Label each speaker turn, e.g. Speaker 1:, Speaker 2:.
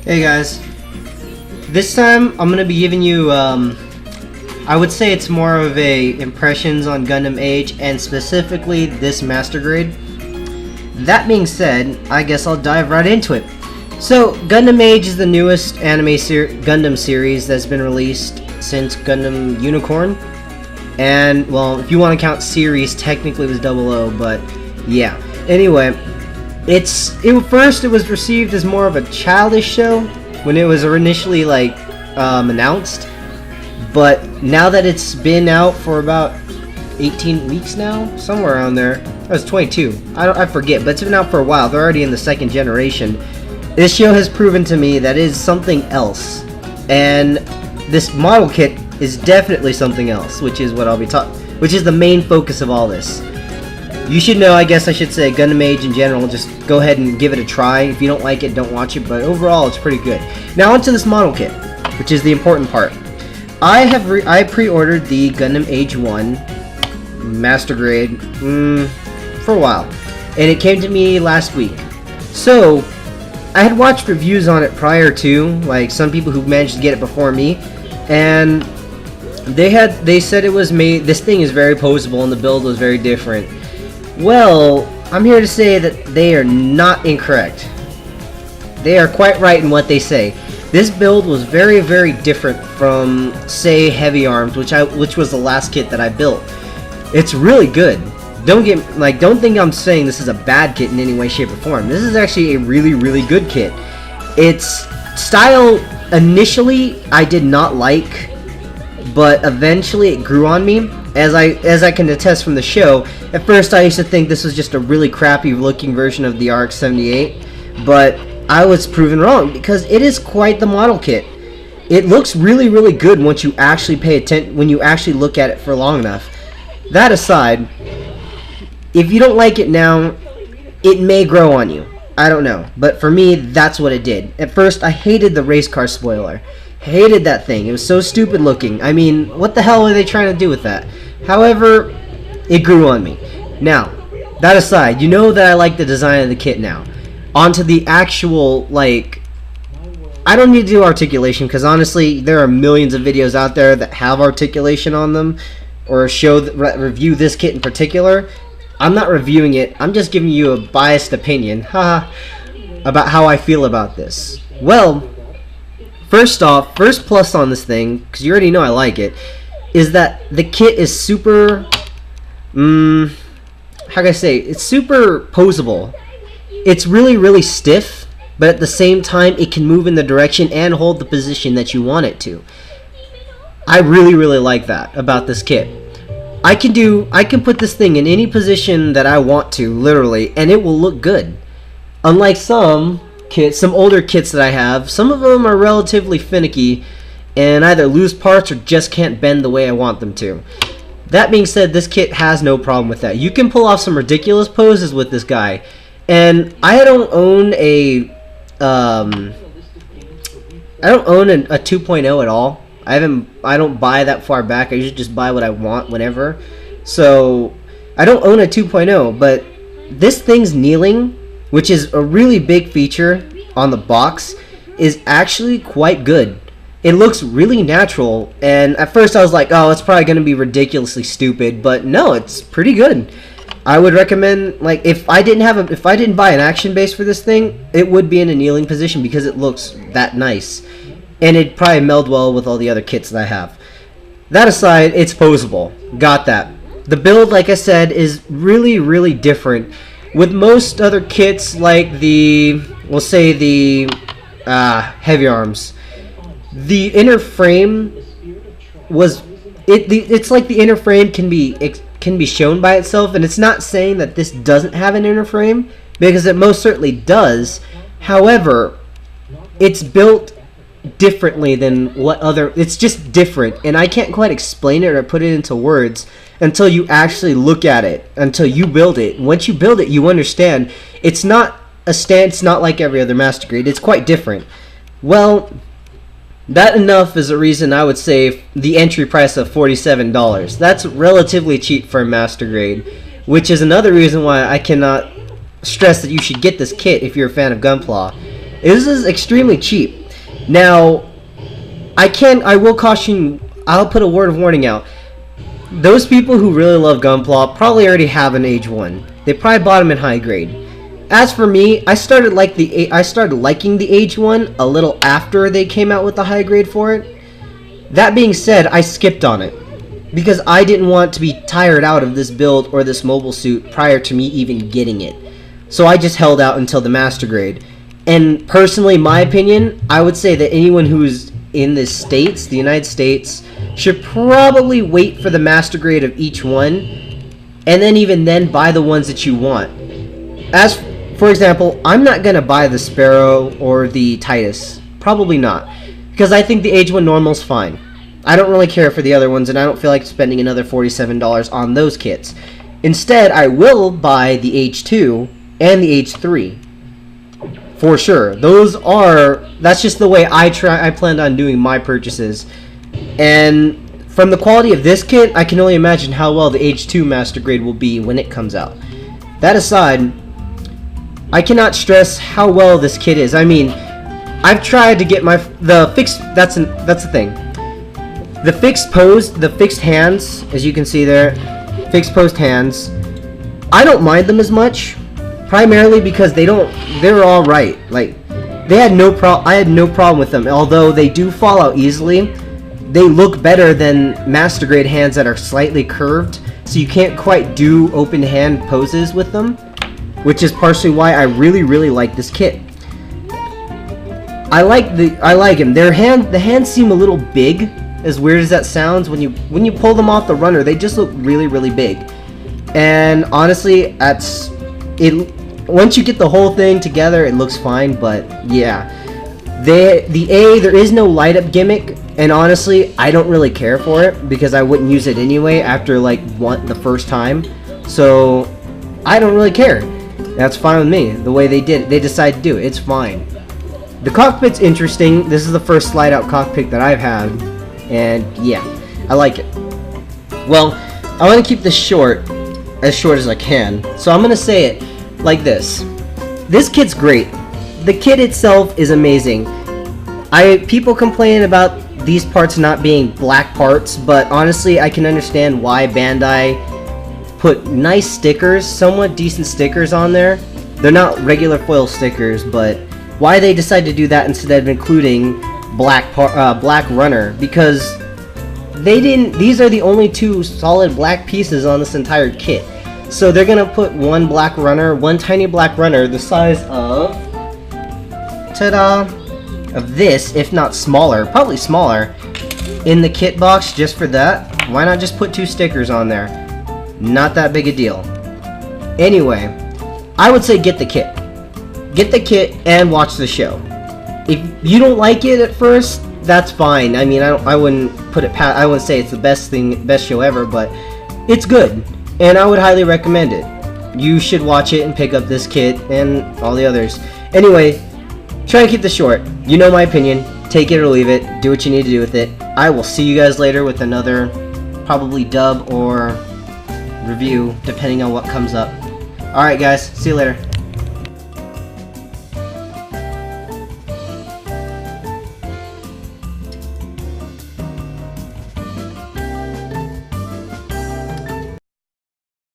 Speaker 1: Hey guys, this time I'm gonna be giving you, I would say it's more of a impressions on Gundam Age and specifically this Master Grade. That being said, I guess I'll dive right into it. So, Gundam Age is the newest anime Gundam series that's been released since Gundam Unicorn. And, well, if you want to count series, technically it was 00, but yeah. Anyway, first it was received as more of a childish show when it was initially announced, but now that it's been out for about 18 weeks now, somewhere around there. That was 22. I forget, but it's been out for a while. They're already in the second generation. This show has proven to me that it is something else, and this model kit is definitely something else, which is what I'll be which is the main focus of all this. You should know, I guess I should say, Gundam Age in general, just go ahead and give it a try. If you don't like it, don't watch it, but overall it's pretty good. Now onto this model kit, which is the important part. I pre-ordered the Gundam Age 1 Master Grade for a while, and it came to me last week. So I had watched reviews on it prior to, like some people who managed to get it before me, and they said it was made, this thing is very posable and the build was very different. Well, I'm here to say that they are not incorrect. They are quite right in what they say. This build was very, very different from, say, Heavy Arms, which was the last kit that I built. It's really good. Don't think I'm saying this is a bad kit in any way, shape, or form. This is actually a really, really good kit. Its style initially I did not like, but eventually it grew on me. As I can attest from the show, at first I used to think this was just a really crappy looking version of the RX-78, but I was proven wrong because it is quite the model kit. It looks really, really good once you actually pay attention, when you actually look at it for long enough. That aside, if you don't like it now, it may grow on you. I don't know, but for me, that's what it did. At first, I hated the race car spoiler. Hated that thing. It was so stupid looking. I mean, what the hell are they trying to do with that? However, it grew on me. Now, that aside, you know that I like the design of the kit now. Onto the actual, I don't need to do articulation because honestly, there are millions of videos out there that have articulation on them or review this kit in particular. I'm not reviewing it. I'm just giving you a biased opinion, about how I feel about this. Well, first plus on this thing, because you already know I like it, is that the kit is super, how can I say, it's super posable. It's really, really stiff, but at the same time, it can move in the direction and hold the position that you want it to. I really, really like that about this kit. I can put this thing in any position that I want to, literally, and it will look good. Unlike some older kits that I have, some of them are relatively finicky and either lose parts or just can't bend the way I want them to. That being said, this kit has no problem with that. You can pull off some ridiculous poses with this guy, and I don't own a 2.0 at all. I don't buy that far back. I usually just buy what I want whenever. So I don't own a 2.0, but this thing's kneeling, which is a really big feature on the box, is actually quite good. It looks really natural, and at first I was like, oh, it's probably going to be ridiculously stupid, but no, it's pretty good. I would recommend, if I didn't buy an action base for this thing, it would be in a kneeling position because it looks that nice. And it'd probably meld well with all the other kits that I have. That aside, it's posable. Got that. The build, like I said, is really, really different. With most other kits, like we'll say the Heavy Arms, the inner frame it's like the inner frame can be shown by itself, and it's not saying that this doesn't have an inner frame, because it most certainly does. However, it's built differently than it's just different, and I can't quite explain it or put it into words until you actually look at it, until you build it. Once you build it, you understand it's not like every other Master Grade. It's quite different. Well, that enough is a reason I would say the entry price of $47. That's relatively cheap for a Master Grade, which is another reason why I cannot stress that you should get this kit if you're a fan of Gunpla. This is extremely cheap. Now, I will caution, I'll put a word of warning out. Those people who really love Gunpla probably already have an Age 1. They probably bought them in high grade. As for me, I started liking the Age 1 a little after they came out with the high grade for it. That being said, I skipped on it because I didn't want to be tired out of this build or this mobile suit prior to me even getting it. So I just held out until the Master Grade. And personally, my opinion, I would say that anyone who's in the States, the United States, should probably wait for the Master Grade of each one, and then even then buy the ones that you want. As for example, I'm not going to buy the Sparrow or the Titus. Probably not. Because I think the Age 1 Normal's fine. I don't really care for the other ones, and I don't feel like spending another $47 on those kits. Instead, I will buy the Age 2 and the Age 3. For sure. That's just the way I planned on doing my purchases. And from the quality of this kit, I can only imagine how well the Age 2 Master Grade will be when it comes out. That aside, I cannot stress how well this kit is. I mean, I've tried to get that's the thing. The fixed hands, as you can see there, fixed post hands, I don't mind them as much, primarily because they're all right. Like, I had no problem with them, although they do fall out easily. They look better than Master Grade hands that are slightly curved, so you can't quite do open hand poses with them, which is partially why I really like this kit. I like them. The hands seem a little big, as weird as that sounds. When you pull them off the runner, they just look really big. And honestly, once you get the whole thing together, it looks fine. But yeah, there is no light up gimmick, and honestly, I don't really care for it because I wouldn't use it anyway after the first time. So I don't really care. That's fine with me. The way they decided to do it, it's fine. The cockpit's interesting. This is the first slide out cockpit that I've had, and yeah, I like it. Well, I want to keep this as short as I can, so I'm gonna say it like this. This kit's great. The kit itself is amazing. People complain about these parts not being black parts, but honestly, I can understand why Bandai put nice stickers, somewhat decent stickers on there. They're not regular foil stickers, but why they decided to do that instead of including black runner, because these are the only two solid black pieces on this entire kit. So they're gonna put one tiny black runner the size of, of this, if not smaller, probably smaller, in the kit box just for that. Why not just put two stickers on there? Not that big a deal. Anyway, I would say get the kit. Get the kit and watch the show. If you don't like it at first, that's fine. I mean, I wouldn't say it's the best show ever, but it's good, and I would highly recommend it. You should watch it and pick up this kit and all the others. Anyway, try to keep this short. You know my opinion. Take it or leave it. Do what you need to do with it. I will see you guys later with another probably dub or review, depending on what comes up. Alright guys, see you later.